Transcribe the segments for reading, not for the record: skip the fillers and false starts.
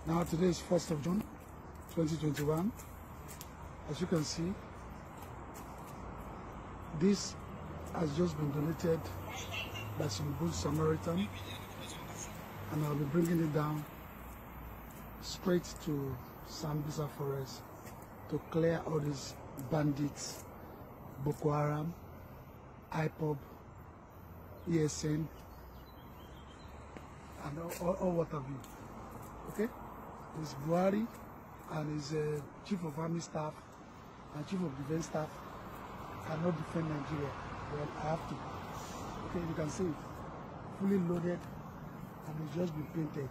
Now today is 1st of June 2021. As you can see, this has just been donated by some good Samaritan, and I'll be bringing it down straight to Sambisa Forest to clear all these bandits, Boko Haram, IPOB, ESN, and all what have you. Okay? It's Buhari and his Chief of Army Staff and Chief of Defense Staff cannot defend Nigeria. Well, I have to. Okay, you can see it. Fully loaded and it's just been painted.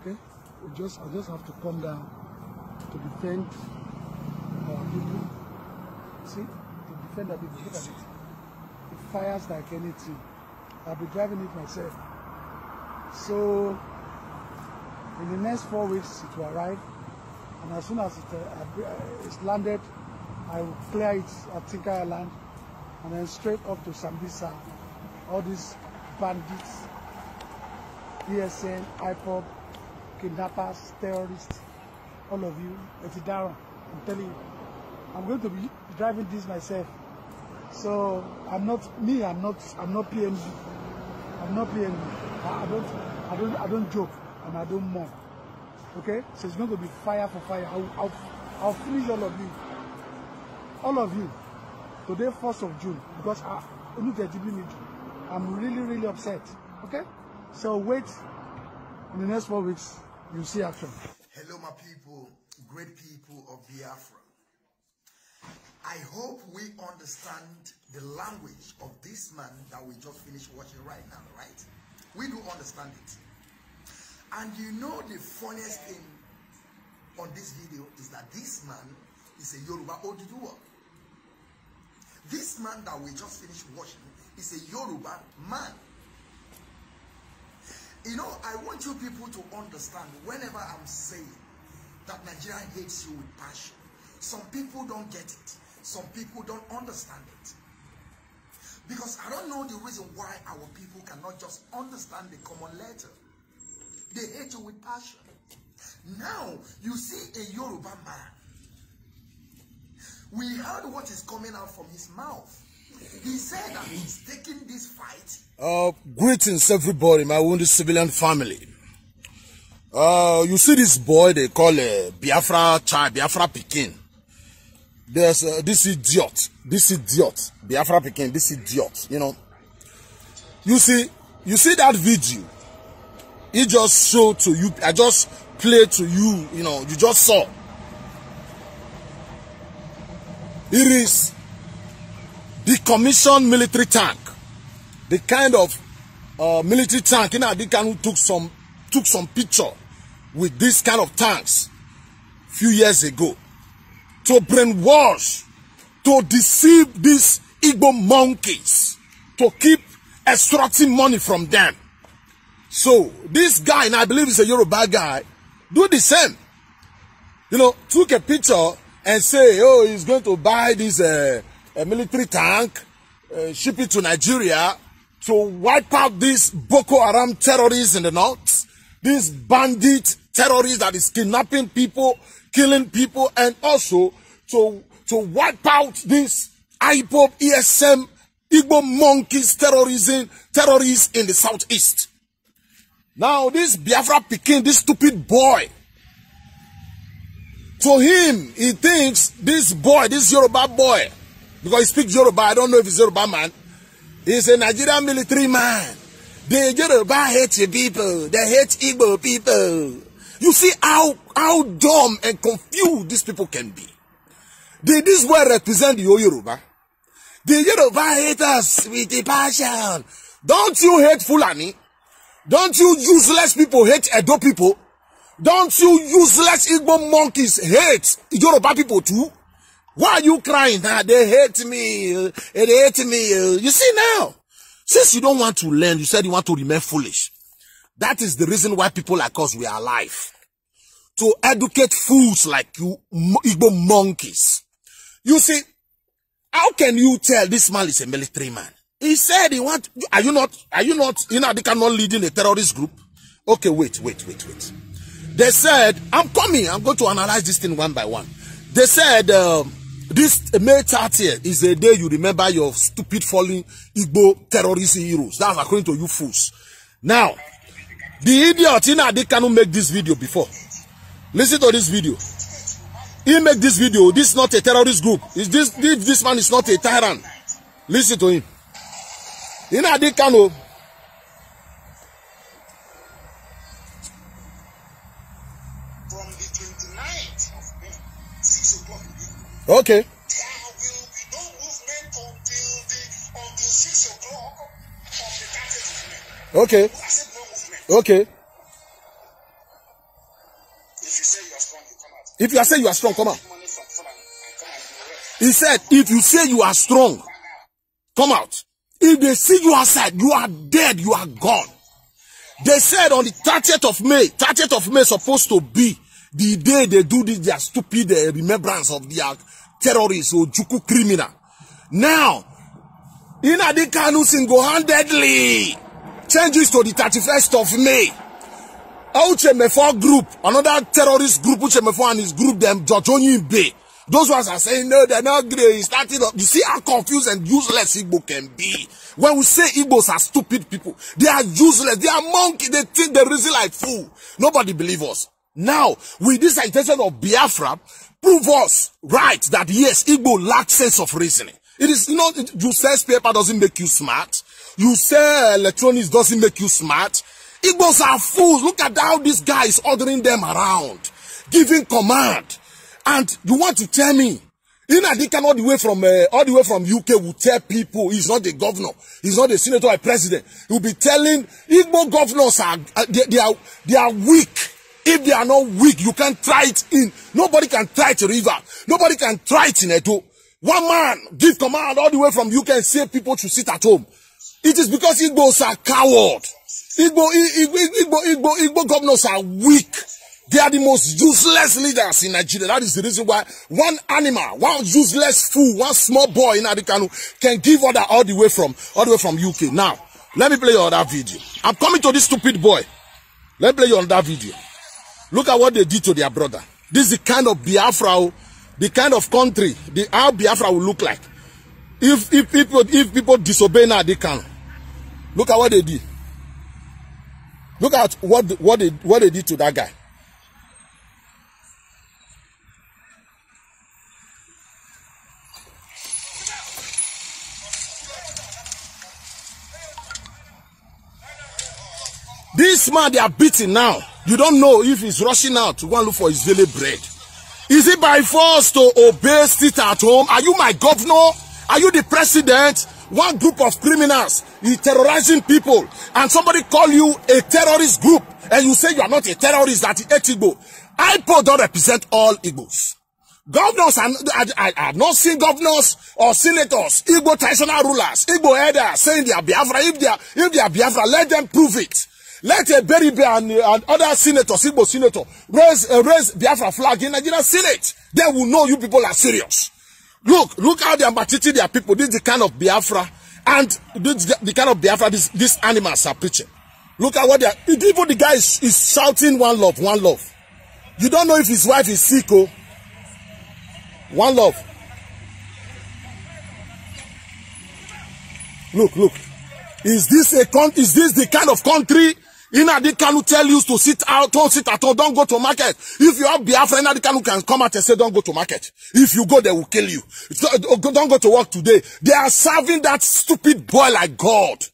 Okay? I just have to come down to defend our people. See? To defend our people. Look at it. It fires like anything. I'll be driving it myself. So in the next 4 weeks it will arrive, and as soon as it's landed, I will clear it at Tinker Island and then straight up to Sambisa. All these bandits, ESN, IPOB, kidnappers, terrorists, all of you, Etidaron, I'm telling you, I'm going to be driving this myself. So I'm not PNG. I'm not PNG. I don't joke and I don't mock. Okay? So it's going to be fire for fire. I'll finish all of you. All of you. Today, 1st of June. Because I'm really upset. Okay? So wait. In the next 4 weeks, you'll see action. Hello, my people. Great people of Biafra. I hope we understand the language of this man that we just finished watching right now, right? We do understand it. And you know the funniest thing on this video is that this man is a Yoruba Oduduwa. This man that we just finished watching is a Yoruba man. You know, I want you people to understand whenever I'm saying that Nigeria hates you with passion. Some people don't get it. Some people don't understand it. Because I don't know the reason why our people cannot just understand the common letter. They hate you with passion. Now, you see a Yoruba man. We heard what is coming out from his mouth. He said that he's taking this fight. Greetings everybody, my wounded civilian family. You see this boy they call Biafra child, Biafra Pikin. There's this idiot, Biafra Pikin, this idiot, you know. You see that video. It just showed to you. I just played to you, you know, you just saw. It is the commissioned military tank, the kind of military tank, you know, they can took some picture with this kind of tanks a few years ago to brainwash, to deceive these Igbo monkeys, to keep extracting money from them. So this guy, and I believe he's a Yoruba guy, do the same. You know, took a picture and say, oh, he's going to buy this military tank, ship it to Nigeria to wipe out these Boko Haram terrorists in the north, these bandit terrorists that is kidnapping people, killing people, and also to wipe out this IPOB, ESM, Igbo monkeys terrorists in the southeast. Now this Biafra Pikin, this stupid boy, to him, he thinks this boy, this Yoruba boy, because he speaks Yoruba, I don't know if he's Yoruba man, he's a Nigerian military man. The Yoruba hate people, they hate Igbo people. You see how dumb and confused these people can be. This boy represent the Yoruba. The Yoruba hate us with a passion. Don't you hate Fulani? Don't you useless people hate Edo people? Don't you useless Igbo monkeys hate Yoruba people too? Why are you crying? They hate me. They hate me. You see now, since you don't want to learn, you said you want to remain foolish. That is the reason why people like us, we are alive. To educate fools like you, Igbo monkeys. You see, how can you tell this man is a military man? He said he want, are you not, you know, they cannot lead in a terrorist group. Okay, wait. They said, I'm coming. I'm going to analyze this thing one by one. They said, this May 30th is a day you remember your stupid fallen Igbo terrorist heroes. That's according to you fools. Now, the idiot, they cannot make this video before. Listen to this video. He make this video. This is not a terrorist group. This man is not a tyrant. Listen to him. They cannot. From the 29th of May, 6 o'clock. Okay. There will be no movement until 6 o'clock of the 30th of May. Okay. I said no movement. Okay. If you say you are strong, you come out. If you say you are strong, come out. Money from Fulani and come out. He said, if you say you are strong, come out. If they see you outside, you are dead, you are gone. They said on the 30th of May supposed to be the day they do this, their stupid remembrance of their terrorists or Juku criminal. Now, Nnamdi Kanu single-handedly changes to the 31st of May. Uchemefo group, another terrorist group, Uchemefo and his group, them George Onyibe. Those ones are saying, no, they're not great. Starting up. You see how confused and useless Igbo can be. When we say Igbos are stupid people, they are useless. They are monkey. They think they reason like fool. Nobody believe us. Now, with this citation of Biafra, prove us right that yes, Igbo lack sense of reasoning. It is not, you say paper doesn't make you smart. You say electronics doesn't make you smart. Igbos are fools. Look at how this guy is ordering them around, giving command. And you want to tell me, Nnamdi Kanu all the way from UK will tell people he's not the governor, he's not the senator or president. He'll be telling Igbo governors they are weak. If they are not weak, you can't try it in. Nobody can try it in River. Nobody can try it in Edo. One man give command all the way from UK and say people should sit at home. It is because Igbos are coward. Igbo governors are weak. They are the most useless leaders in Nigeria. That is the reason why one animal, one useless fool, one small boy in Nnamdi Kanu can give order all the way from UK. Now, let me play you another video. I'm coming to this stupid boy. Let me play you another video. Look at what they did to their brother. This is the kind of Biafra, the kind of country, how Biafra will look like. If people disobey Nnamdi Kanu. Look at what they did. Look at what they did to that guy. This man they are beating now. You don't know if he's rushing out to go and look for his daily bread. Is it by force to obey, sit at home? Are you my governor? Are you the president? One group of criminals is terrorizing people, and somebody call you a terrorist group, and you say you are not a terrorist, that is Igbo. IPOB don't represent all Igbos. Governors, I've not seen governors or senators, Igbo traditional rulers, Igbo elders saying they are Biafra. If they are Biafra, let them prove it. Let a Beribe and other senators, Igbo senator, raise Biafra flag in Nigeria Senate. They will know you people are serious. Look how they are treating their people. This is the kind of Biafra, and this the kind of Biafra these animals are preaching. Look at what they are. Even the guy is shouting one love, one love. You don't know if his wife is sick, oh. One love. Look. Is this the kind of country Nnamdi Kanu tell you to sit out, don't sit at home, don't go to market? If you have Biafra, Nnamdi Kanu can come out and say don't go to market. If you go, they will kill you. Don't go to work today. They are serving that stupid boy like God.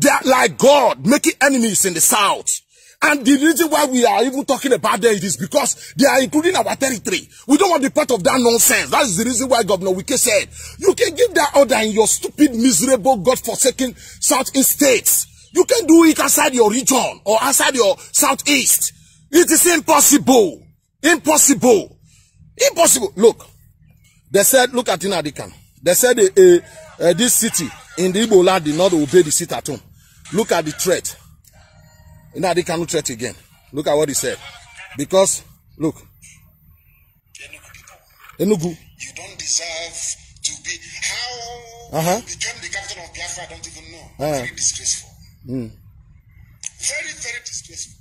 They are like God, making enemies in the south. And the reason why we are even talking about them is because they are including our territory. We don't want to be part of that nonsense. That is the reason why Governor Wike said, you can give that order in your stupid, miserable, God-forsaken southeast states. You can do it outside your region or outside your southeast. It is impossible. Impossible. Look, they said, look at Nnamdi Kanu. They said this city in the Igbo land did not obey the sit at home. Look at the threat. Nnamdi Kanu threat again. Look at what he said. Because, look. Enugu. You don't deserve to be. How you became the capital of Biafra, I don't even know. Very disgraceful. Very, very disgraceful.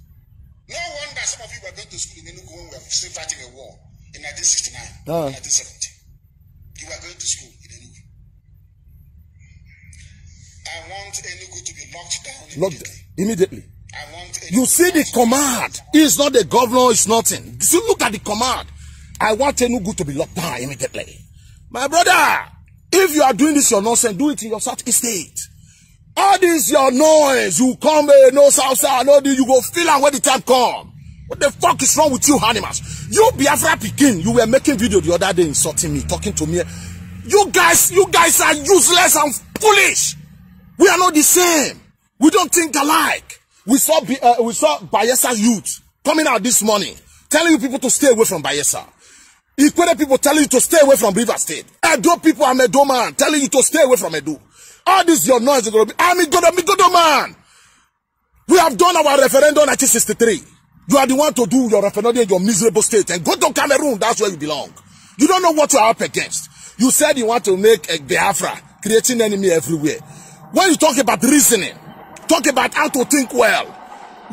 No wonder some of you were going to school in Enugu when we were still fighting a war in 1969, 1970. You were going to school in Enugu. I want Enugu to be locked down immediately. I want you see the command. He's not the governor, it's nothing. You look at the command. I want Enugu to be locked down immediately. My brother, if you are doing this your nonsense, do it in your Southeast state. All this your noise, you come no south, no this, you go feel and when the time come. What the fuck is wrong with you animals? You Biafra Pekin, you were making video the other day insulting me, talking to me. You guys are useless and foolish. We are not the same. We don't think alike. We saw Bayelsa youth coming out this morning, telling you people to stay away from Bayelsa. Equated people telling you to stay away from River State. Edo people, I'm Edo man, telling you to stay away from Edo. All this your noise is going to be, I'm Edo man. We have done our referendum in 1963. You are the one to do your referendum in your miserable state and go to Cameroon. That's where you belong. You don't know what you are up against. You said you want to make a Biafra, creating enemy everywhere. When you talk about reasoning, talk about how to think well,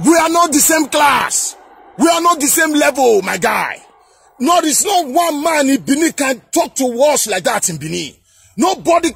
we are not the same class. We are not the same level, my guy. No, there's not one man in Benin can talk to us like that in Benin. Nobody.